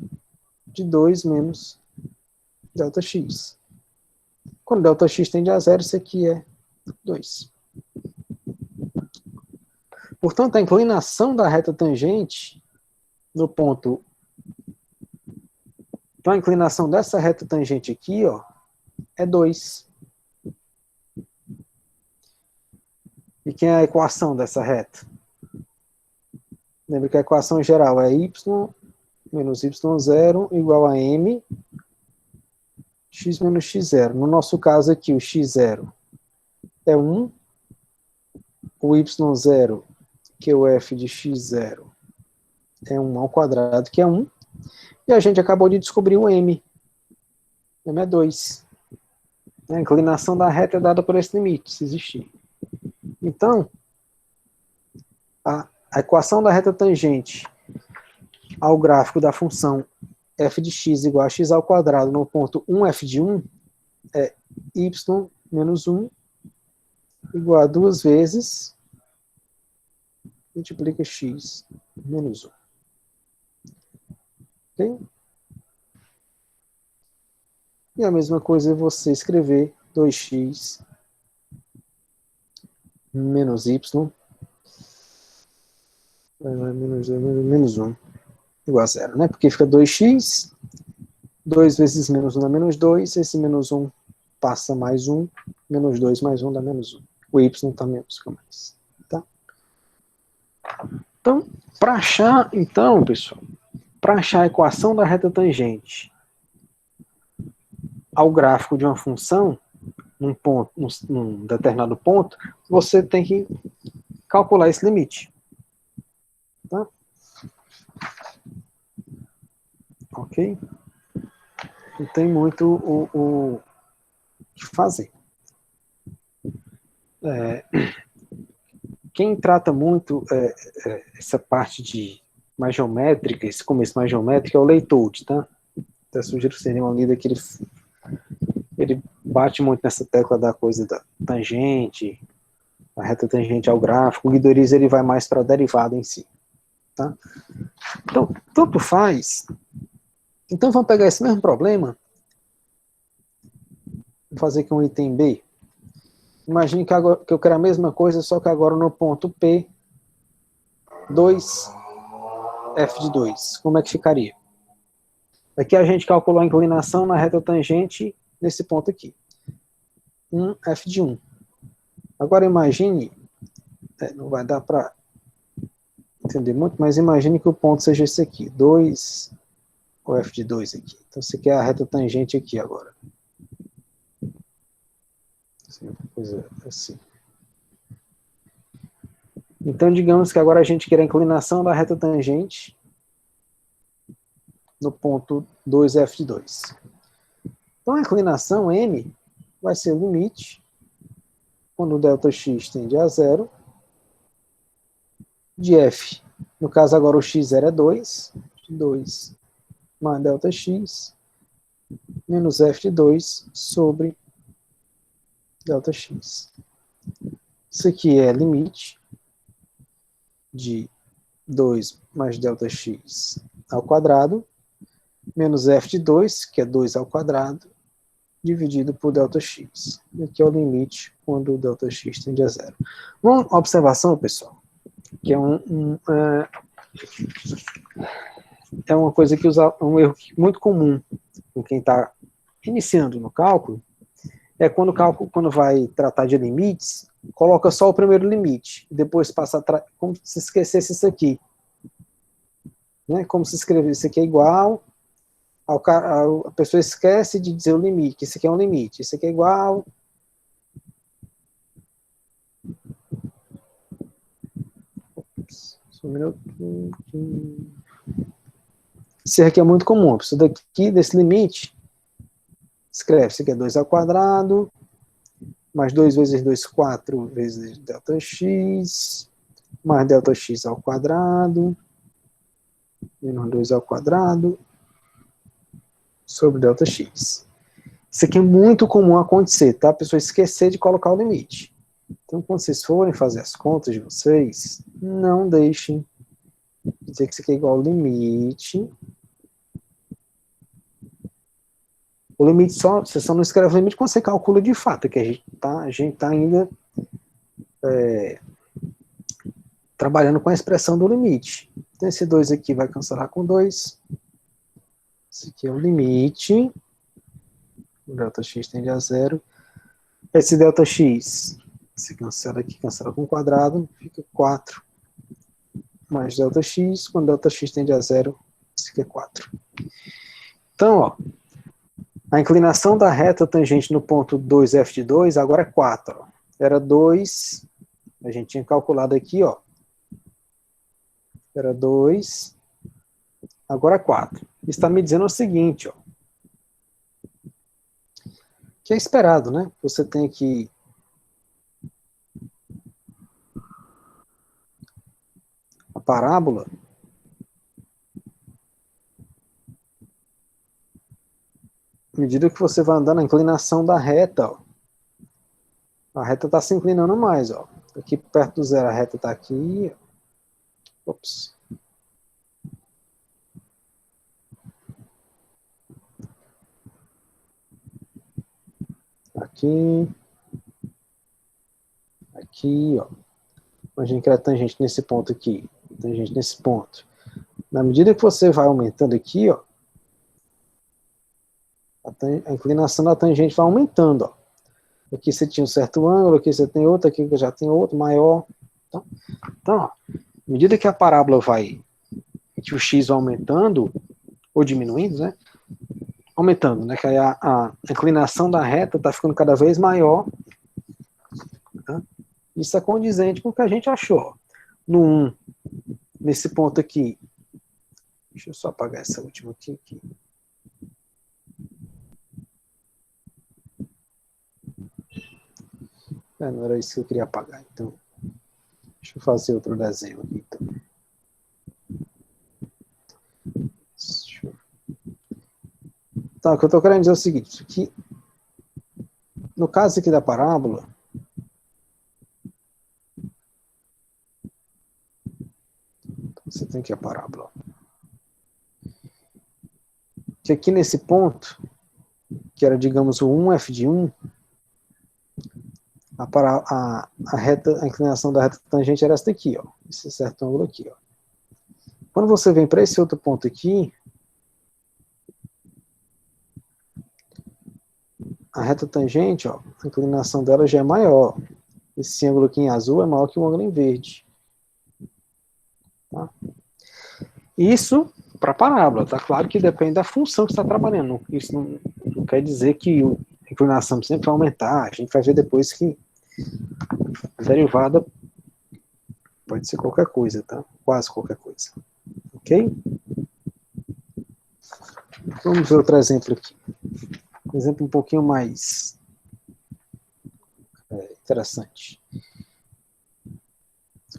de 2 menos ΔX. Quando ΔX tende a 0, isso aqui é 2. Portanto, a inclinação da reta tangente no ponto... Então, a inclinação dessa reta tangente aqui, ó, é 2. E quem é a equação dessa reta? Lembra que a equação geral é y menos y0 igual a m x menos x0. No nosso caso aqui, o x0 é 1, o y0, que é o f de x0, é 1 ao quadrado, que é 1, e a gente acabou de descobrir o m. M é 2. A inclinação da reta é dada por esse limite, se existir. Então, a equação da reta tangente ao gráfico da função f de x igual a x ao quadrado no ponto 1f de 1 é y menos 1 igual a 2 vezes multiplica x menos 1. Ok? E a mesma coisa é você escrever 2x menos y menos 1 igual a 0, né? Porque fica 2x, 2 vezes menos 1 dá menos 2, esse menos 1 passa mais 1, menos 2 mais 1 dá menos 1. O y também fica mais. Tá? Então, para achar, então, pessoal, para achar a equação da reta tangente ao gráfico de uma função, num ponto, num determinado ponto, você tem que calcular esse limite. Tá? Ok? Não tem muito o que fazer. Quem trata muito essa parte de mais geométrica, esse começo mais geométrico, é o Leitold, tá? Até sugiro que seria uma lida que ele bate muito nessa tecla da coisa da tangente, a reta tangente ao gráfico. O Guidoriz ele vai mais para a derivada em si. Tá? Então, tanto faz. Então, vamos pegar esse mesmo problema. Vou fazer aqui um item B. Imagine que eu quero a mesma coisa, só que agora no ponto P, 2, f de 2. Como é que ficaria? Aqui a gente calculou a inclinação na reta tangente nesse ponto aqui. 1, f de 1. Agora imagine, não vai dar para entender muito, mas imagine que o ponto seja esse aqui, 2, ou f de 2 aqui. Então, isso aqui é a reta tangente aqui agora. Coisa assim. Então, digamos que agora a gente quer a inclinação da reta tangente no ponto 2f de 2. Então, a inclinação m vai ser o limite, quando o ΔX tende a 0, de f. No caso, agora o x0 é 2, 2 mais ΔX, menos f de 2 sobre ΔX. Isso aqui é limite de 2 mais ΔX ao quadrado, menos f de 2, que é 2 ao quadrado, dividido por ΔX. Aqui é o limite quando o ΔX tende a 0. Uma observação, pessoal, que é uma coisa que um erro muito comum com quem está iniciando no cálculo, é quando o cálculo, quando vai tratar de limites, coloca só o primeiro limite, e depois passa como se esquecesse isso aqui. Né? Como se escrever isso aqui é igual, a pessoa esquece de dizer o limite, que isso aqui é um limite, isso aqui é igual. Só um minuto. Isso aqui é muito comum, a pessoa daqui, desse limite, escreve, isso aqui é 2 ao quadrado, mais 2 vezes 2, 4 vezes ΔX, mais ΔX ao quadrado, menos 2 ao quadrado, sobre ΔX. Isso aqui é muito comum acontecer, tá? A pessoa esquecer de colocar o limite. Então, quando vocês forem fazer as contas de vocês, não deixem de dizer que isso aqui é igual ao limite. O limite você só não escreve o limite quando você calcula de fato, que a gente tá ainda trabalhando com a expressão do limite. Então, esse 2 aqui vai cancelar com 2. Esse aqui é o limite. O ΔX tende a 0. Esse ΔX se cancela aqui, cancela com quadrado, fica 4 mais ΔX. Quando ΔX tende a 0, fica 4. Então, ó, a inclinação da reta tangente no ponto 2f de 2 agora é 4. Ó. Era 2, a gente tinha calculado aqui, ó. Era 2, agora é 4. Está me dizendo o seguinte, ó. Que é esperado, né? Você tem que a parábola à medida que você vai andando, a inclinação da reta, ó, a reta está se inclinando mais, ó. Aqui perto do zero a reta está aqui. Ops. Aqui. Aqui, ó. Imagina que era tangente nesse ponto aqui. Tangente nesse ponto. Na medida que você vai aumentando aqui, ó, a inclinação da tangente vai aumentando, ó. Aqui você tinha um certo ângulo, aqui você tem outro, aqui já tem outro maior. Então ó, à medida que a parábola vai, que o x vai aumentando, ou diminuindo, né? Aumentando, né? Que aí a inclinação da reta está ficando cada vez maior. Tá? Isso é condizente com o que a gente achou. No 1, nesse ponto aqui. Deixa eu só apagar essa última aqui. Não era isso que eu queria apagar, então. Deixa eu fazer outro desenho aqui, então. Então, o que eu estou querendo dizer é o seguinte, que no caso aqui da parábola, você tem aqui a parábola. Que aqui nesse ponto, que era, digamos, o 1f de 1, a inclinação da reta tangente era essa daqui, ó. Esse certo ângulo aqui, ó. Quando você vem para esse outro ponto aqui, a reta tangente, ó, a inclinação dela já é maior. Esse ângulo aqui em azul é maior que o ângulo em verde. Tá? Isso para a parábola, tá claro que depende da função que você está trabalhando. Isso não quer dizer que a inclinação sempre vai aumentar. A gente vai ver depois que a derivada pode ser qualquer coisa, tá? Quase qualquer coisa. Ok? Vamos ver outro exemplo aqui. Um exemplo um pouquinho mais interessante.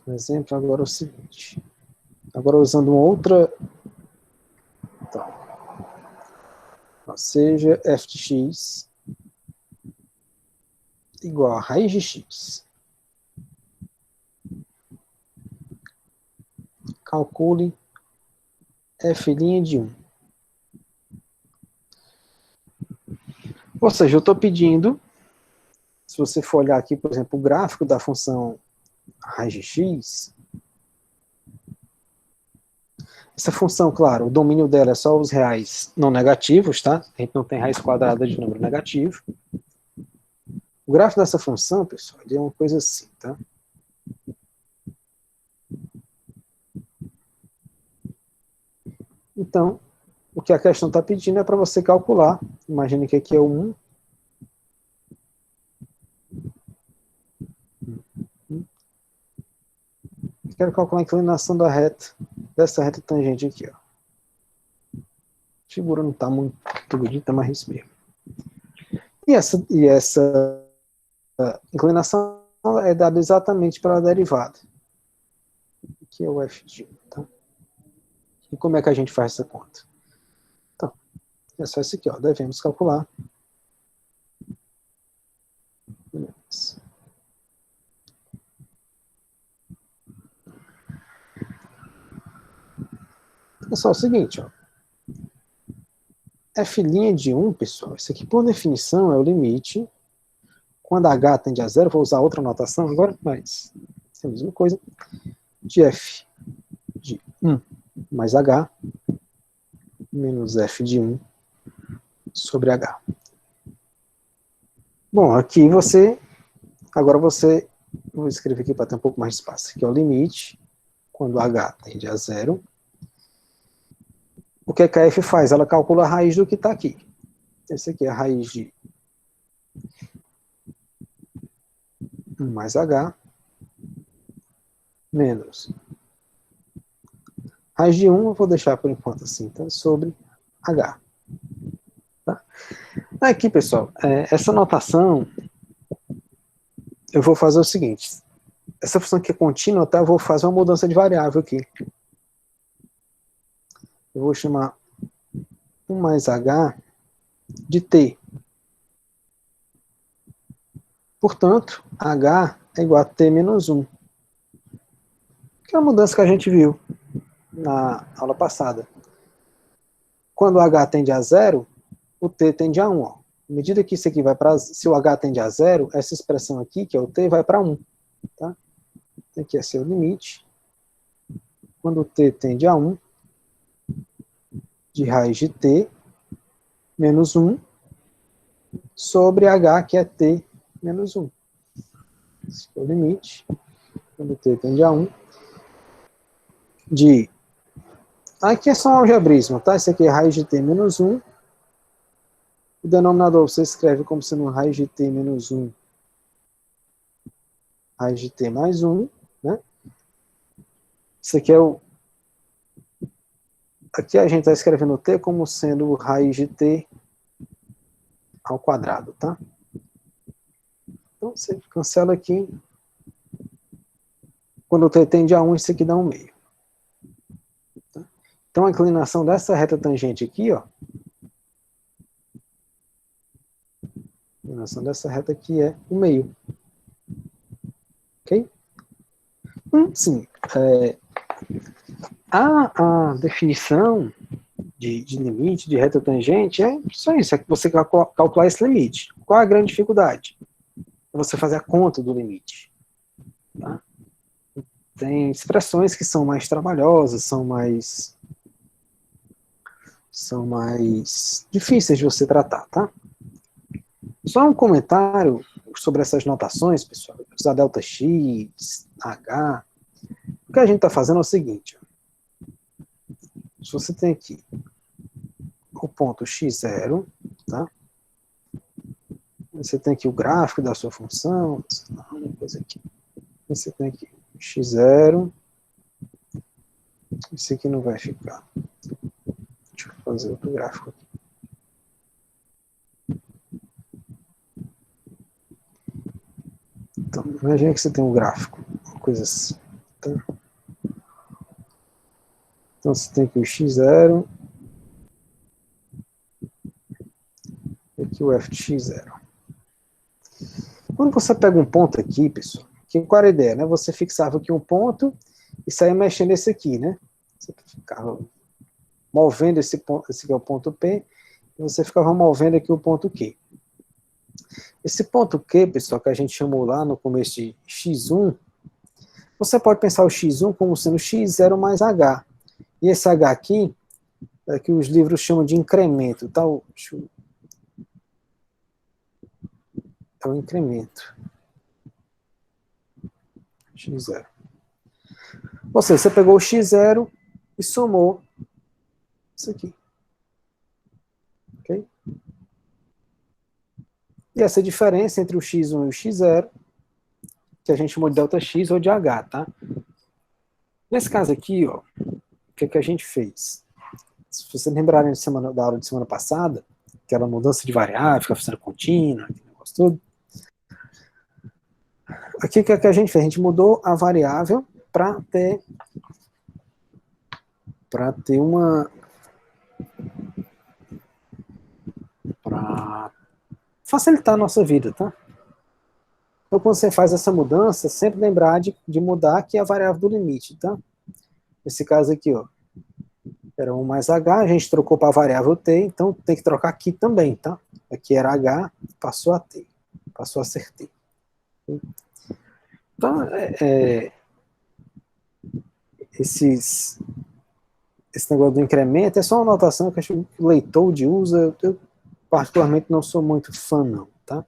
Um exemplo agora é o seguinte. Agora usando uma outra... Então, seja f de x igual a raiz de x. Calcule f' de 1. Ou seja, eu estou pedindo, se você for olhar aqui, por exemplo, o gráfico da função raiz de x, essa função, claro, o domínio dela é só os reais não negativos, tá? A gente não tem raiz quadrada de número negativo. O gráfico dessa função, pessoal, ele é uma coisa assim, tá? Então, o que a questão está pedindo é para você calcular. Imagine que aqui é o 1. Quero calcular a inclinação da reta, dessa reta tangente aqui, ó. A figura não está muito bonita, mas é isso mesmo. E essa inclinação é dada exatamente pela derivada. Aqui é o f de 1, tá? E como é que a gente faz essa conta? Então, é só isso aqui, ó. Devemos calcular. Beleza. É só o seguinte, ó. F' de 1, pessoal, isso aqui por definição é o limite. Quando h tende a 0, vou usar outra notação agora, mas é a mesma coisa. de f de 1 mais h menos f de 1 sobre h. Bom, aqui agora vou escrever aqui para ter um pouco mais de espaço, aqui é o limite, quando h tende a 0. O que a f faz? Ela calcula a raiz do que está aqui. Esse aqui é a raiz de 1 mais h menos raiz de 1, eu vou deixar por enquanto assim, tá? Sobre h. Tá? Aqui, pessoal, essa notação, eu vou fazer o seguinte. Essa função aqui é contínua, tá? Eu vou fazer uma mudança de variável aqui. Eu vou chamar 1 mais h de t. Portanto, h é igual a t menos 1. Que é a mudança que a gente viu na aula passada. Quando o h tende a 0, o t tende a 1. Ó. À medida que isso aqui vai para... Se o h tende a 0, essa expressão aqui, que é o t, vai para 1. Tá? Aqui é seu limite. Quando o t tende a 1, de raiz de t menos 1 sobre h, que é t menos 1. Esse é o limite. Quando t tende a 1, de... Aqui é só um algebrismo, tá? Esse aqui é raiz de t menos 1. O denominador você escreve como sendo raiz de t menos 1, raiz de t mais 1, né? Isso aqui é o... Aqui a gente está escrevendo t como sendo raiz de t ao quadrado, tá? Então você cancela aqui. Quando o t tende a 1, isso aqui dá 1 meio. Tá? Então a inclinação dessa reta tangente aqui, ó. A inclinação dessa reta aqui é 1 meio. Ok? Sim. A definição de limite, de reta tangente, é só isso, é que você calcular esse limite. Qual é a grande dificuldade? É você fazer a conta do limite. Tá? Tem expressões que são mais trabalhosas, são mais difíceis de você tratar, tá? Só um comentário sobre essas notações, pessoal, usar delta x, h. O que a gente está fazendo é o seguinte, ó. Se você tem aqui o ponto x0, tá? Você tem aqui o gráfico da sua função, uma coisa aqui. Você tem aqui x0, isso aqui não vai ficar. Deixa eu fazer outro gráfico aqui. Então, imagina que você tem um gráfico, uma coisa assim. Tá? Então você tem aqui o x0, e aqui o f de x0. Quando você pega um ponto aqui, pessoal, qual era a ideia, né? Você fixava aqui um ponto e saia mexendo esse aqui, né? Você ficava movendo esse ponto, esse aqui é o ponto P, e você ficava movendo aqui o ponto Q. Esse ponto Q, pessoal, que a gente chamou lá no começo de x1, você pode pensar o x1 como sendo x0 mais h. E esse h aqui, é que os livros chamam de incremento, tá? É o incremento. x0. Ou seja, você pegou o x0 e somou isso aqui. Ok? E essa diferença entre o x1 e o x0, que a gente chamou de delta-x ou de h, tá? Nesse caso aqui, ó, o que a gente fez? Se vocês lembrarem da aula de semana passada, aquela mudança de variável, ficar fazendo contínua, aquele negócio todo. Aqui o que a gente fez? A gente mudou a variável para ter uma... para facilitar a nossa vida, tá? Então, quando você faz essa mudança, sempre lembrar de mudar aqui a variável do limite, tá? Nesse caso aqui, ó, era 1 mais h, a gente trocou para a variável t, então tem que trocar aqui também, tá? Aqui era h, passou a t, passou a ser t. Então, esse negócio do incremento é só uma anotação que acho que o leitor de usa, eu particularmente não sou muito fã não, tá?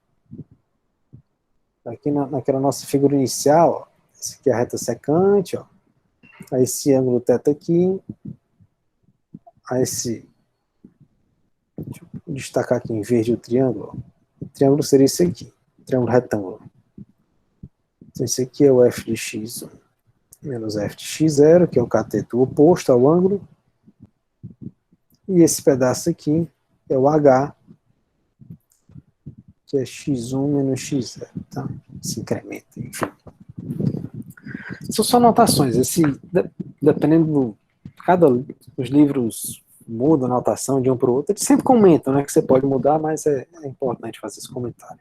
Aqui naquela nossa figura inicial, ó, essa aqui é a reta secante, ó, a esse ângulo θ aqui, a esse, deixa eu destacar aqui em verde o triângulo, ó. O triângulo seria esse aqui, triângulo retângulo. Então, esse aqui é o f de x1 menos f de x0, que é o cateto oposto ao ângulo, e esse pedaço aqui é o h, que é x1 menos x0, tá? Esse incremento, enfim. São só anotações, dependendo os livros mudam a anotação de um para o outro, eles sempre comentam, né, que você pode mudar, mas é importante fazer esse comentário.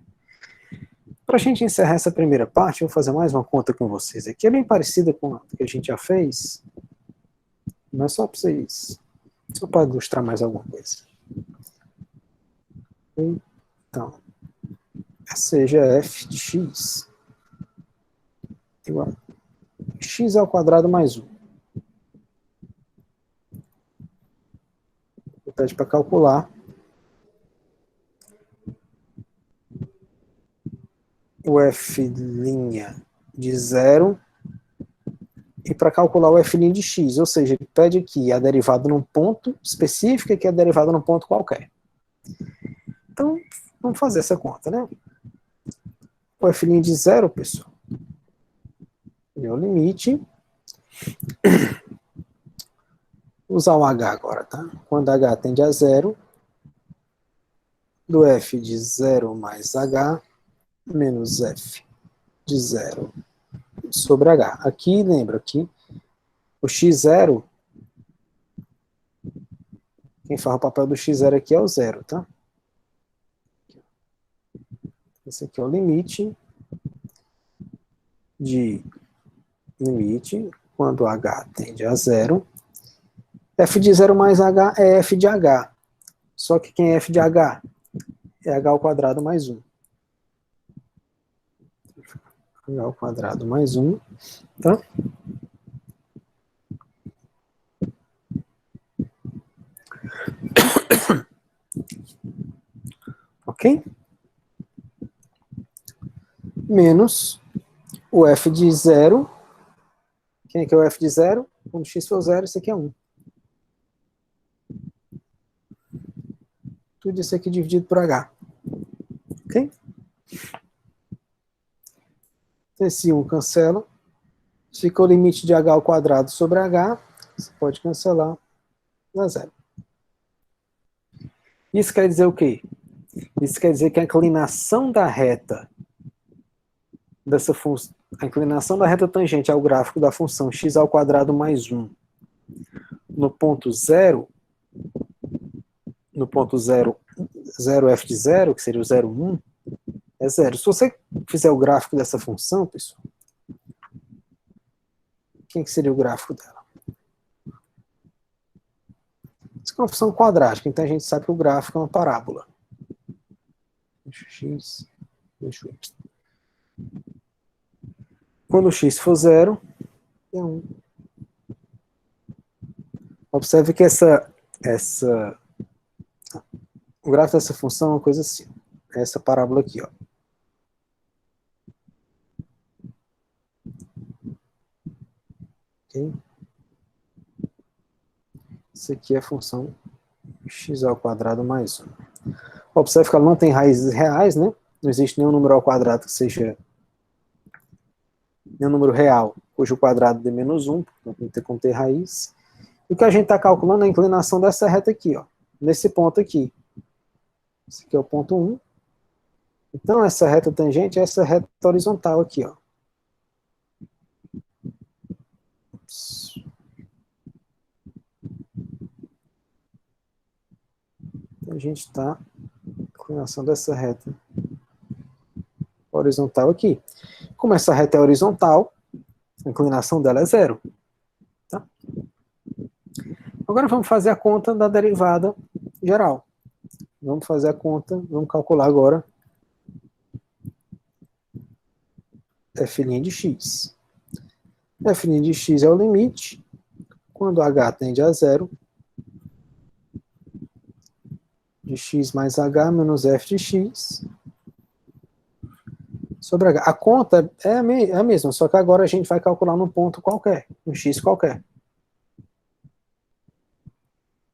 Para a gente encerrar essa primeira parte, eu vou fazer mais uma conta com vocês aqui, é bem parecida com a que a gente já fez, mas só para vocês, só para ilustrar mais alguma coisa. Então, seja f de x igual a x ao quadrado mais 1. Eu pede para calcular o f' de 0 e para calcular o f' de x, ou seja, ele pede aqui a derivada num ponto específico e aqui a derivada num ponto qualquer. Então, vamos fazer essa conta, né? O f' de 0, pessoal, é o limite. Usar o h agora, tá? Quando h tende a 0, do f de 0 mais h menos f de 0 sobre h. Aqui, lembra que o x0, quem faz o papel do x0 aqui é o 0, tá? Esse aqui é o limite quando h tende a 0. F de 0 mais h é f de h. Só que quem é f de h? É h ao quadrado mais 1. H ao quadrado mais 1, tá? Ok? Menos o f de 0. Quem é que é o f de 0? Quando x for 0, isso aqui é 1. Tudo isso aqui dividido por h. Ok? Esse 1 cancela. Fica o limite de h ao quadrado sobre h. Você pode cancelar. Dá 0. Isso quer dizer o quê? Isso quer dizer que a inclinação da reta dessa função, a inclinação da reta tangente ao gráfico da função x ao quadrado mais 1 no ponto 0, 0f de 0, que seria o 0, 1, é 0. Se você fizer o gráfico dessa função, pessoal, quem que seria o gráfico dela? Isso é uma função quadrática, então a gente sabe que o gráfico é uma parábola. X, y. Quando x for 0, é 1. Observe que o gráfico dessa função é uma coisa assim. Essa parábola aqui, ó. Ok? Isso aqui é a função x ao quadrado mais 1. Observe que ela não tem raízes reais, né? Não existe nenhum número ao quadrado que seja nenhum número real cujo quadrado dê menos 1, não tem como ter raiz. E o que a gente está calculando é a inclinação dessa reta aqui, ó, nesse ponto aqui. Esse aqui é o ponto 1. Então, essa reta tangente é essa reta horizontal aqui, ó. Então, a gente está inclinação dessa reta horizontal aqui. Como essa reta é horizontal, a inclinação dela é 0. Tá? Agora vamos fazer a conta da derivada geral. Vamos fazer a conta, vamos calcular agora f' de x. F' de x é o limite quando h tende a zero, de x mais h menos f de x sobre h. A conta é a mesma, só que agora a gente vai calcular num ponto qualquer, um x qualquer.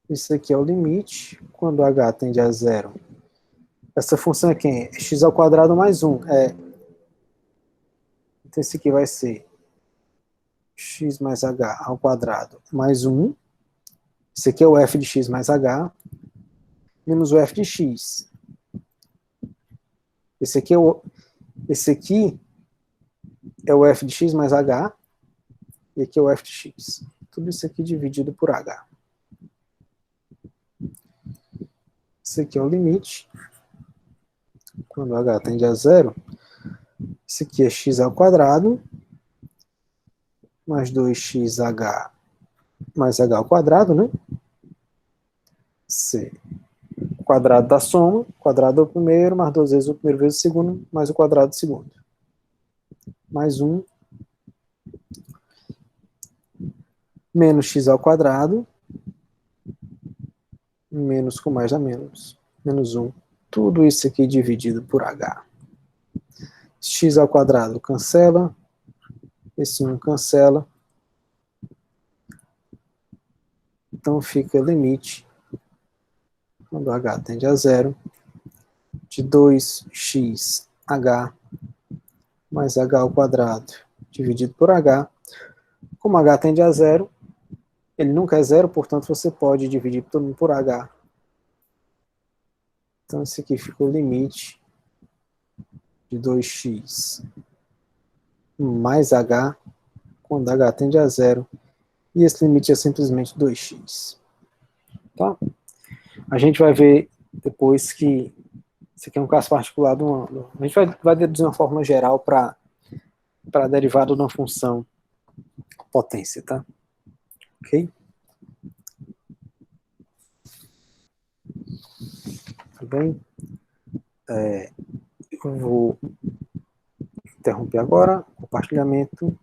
Isso aqui é o limite, quando h tende a zero. Essa função é quem? É x ao quadrado mais 1. Então esse aqui vai ser x mais h ao quadrado mais 1. Esse aqui é o f de x mais h, menos o f de x. Esse aqui é o f de x mais h, e aqui é o f de x. Tudo isso aqui dividido por h. Esse aqui é o limite. Quando h tende a zero, esse aqui é x ao quadrado, mais 2xh mais h ao quadrado, né? C. O quadrado da soma, quadrado do primeiro, mais 2 vezes o primeiro vezes o segundo, mais o quadrado do segundo. Mais 1, menos x ao quadrado, menos com mais dá menos, menos 1. Tudo isso aqui dividido por h. X ao quadrado cancela, esse 1 cancela, então fica limite, quando h tende a zero, de 2xh mais h ao quadrado dividido por h. Como h tende a zero, ele nunca é zero, portanto você pode dividir tudo por h. Então esse aqui ficou o limite de 2x mais h, quando h tende a zero, e esse limite é simplesmente 2x. Tá? A gente vai ver depois que isso aqui é um caso particular do ângulo. A gente vai deduzir uma fórmula geral para a derivada de uma função potência, tá? Ok? Tudo bem? Eu vou interromper agora o compartilhamento.